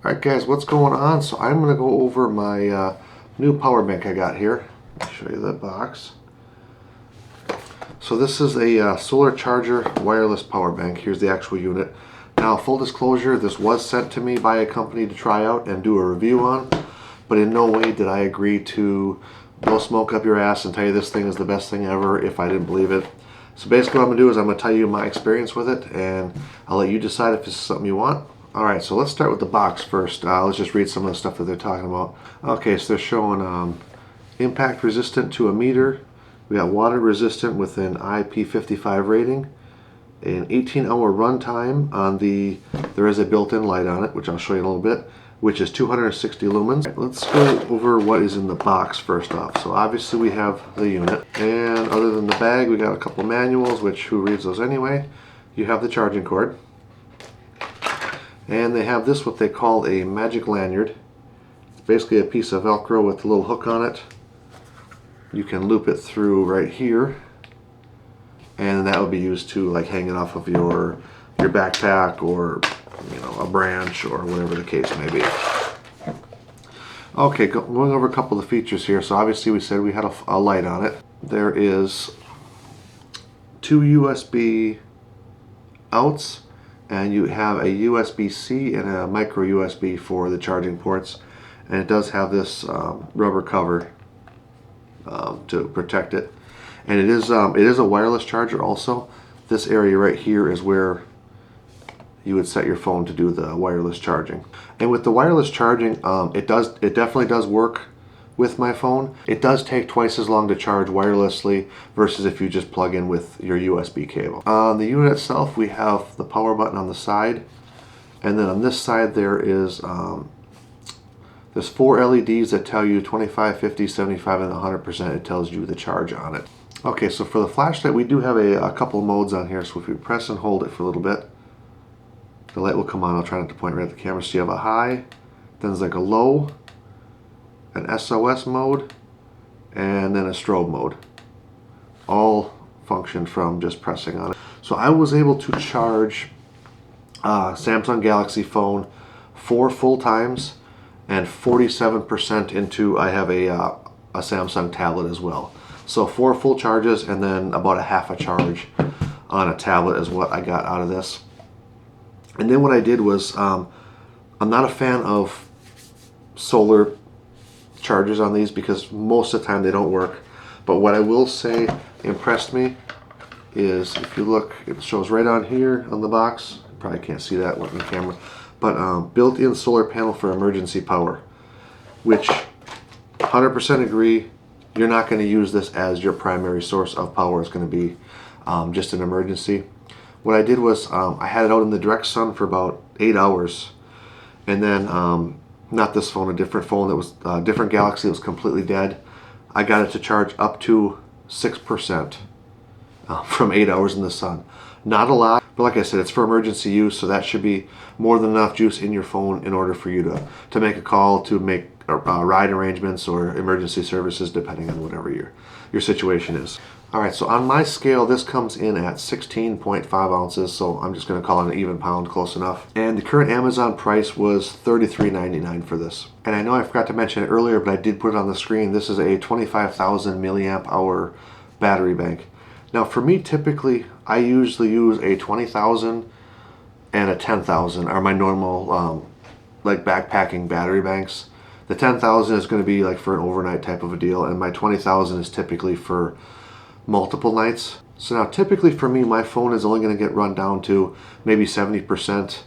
Alright guys, what's going on? So I'm going to go over my new power bank I got here. I'll show you the box. So this is a solar charger wireless power bank. Here's the actual unit. Now, full disclosure, this was sent to me by a company to try out and do a review on, but in no way did I agree to blow smoke up your ass and tell you this thing is the best thing ever if I didn't believe it. So basically what I'm going to do is I'm going to tell you my experience with it, and I'll let you decide if this is something you want. Alright, so let's start with the box first. Let's just read some of the stuff that they're talking about. Okay, so they're showing impact resistant to a meter. We got water resistant with an IP55 rating. An 18-hour runtime on there is a built-in light on it, which I'll show you in a little bit, which is 260 lumens. Right, let's go over what is in the box first off. So obviously we have the unit, and other than the bag, we got a couple manuals, which who reads those anyway? You have the charging cord. And they have this, what they call a magic lanyard. It's basically a piece of Velcro with a little hook on it. You can loop it through right here, and that would be used to like hang it off of your backpack or a branch or whatever the case may be. Okay, going over a couple of the features here. So obviously we said we had a light on it. There is 2 USB outs, and you have a USB-C and a micro USB for the charging ports, and it does have this rubber cover to protect it. And it is a wireless charger also. This area right here is where you would set your phone to do the wireless charging. And with the wireless charging, it definitely does work with my phone. It does take twice as long to charge wirelessly versus if you just plug in with your USB cable. On the unit itself, we have the power button on the side, and then on this side there is there's 4 LEDs that tell you 25, 50, 75, and 100%. It tells you the charge on it. Okay, so for the flashlight, we do have a couple modes on here. So if you press and hold it for a little bit, the light will come on. I'll try not to point right at the camera. So you have a high, then there's like a low, an SOS mode, and then a strobe mode. All function from just pressing on it. So I was able to charge Samsung Galaxy phone 4 full times and 47% into, I have a Samsung tablet as well. So 4 full charges and then about a half a charge on a tablet is what I got out of this. And then what I did was, I'm not a fan of solar chargers on these because most of the time they don't work. But what I will say impressed me is, if you look, it shows right on here on the box. You probably can't see that with the camera, but built-in solar panel for emergency power, which 100% agree. You're not going to use this as your primary source of power. It's going to be just an emergency. What I did was I had it out in the direct sun for about 8 hours, and then not this phone, a different phone that was a different Galaxy that was completely dead. I got it to charge up to 6% from 8 hours in the sun. Not a lot, but like I said, it's for emergency use, so that should be more than enough juice in your phone in order for you to make a call, to make ride arrangements or emergency services, depending on whatever your situation is. Alright, so on my scale, this comes in at 16.5 ounces, so I'm just going to call it an even pound, close enough. And the current Amazon price was $33.99 for this. And I know I forgot to mention it earlier, but I did put it on the screen. This is a 25,000 milliamp hour battery bank. Now for me, typically, I usually use a 20,000 and a 10,000 are my normal like backpacking battery banks. The 10,000 is going to be like for an overnight type of a deal, and my 20,000 is typically for multiple nights. So now typically for me, my phone is only going to get run down to maybe 70%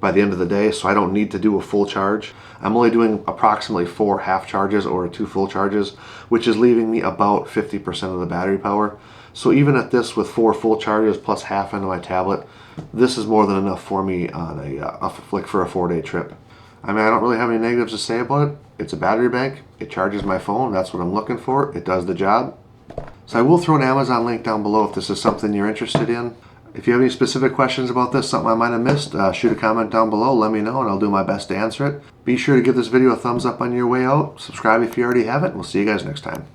by the end of the day, so I don't need to do a full charge. I'm only doing approximately 4 half charges or 2 full charges, which is leaving me about 50% of the battery power. So even at this, with 4 full charges plus half into my tablet, this is more than enough for me on for a 4-day trip. I mean, I don't really have any negatives to say about it. It's a battery bank. It charges my phone. That's what I'm looking for. It does the job. So I will throw an Amazon link down below if this is something you're interested in. If you have any specific questions about this, something I might have missed, shoot a comment down below. Let me know and I'll do my best to answer it. Be sure to give this video a thumbs up on your way out. Subscribe if you already haven't. We'll see you guys next time.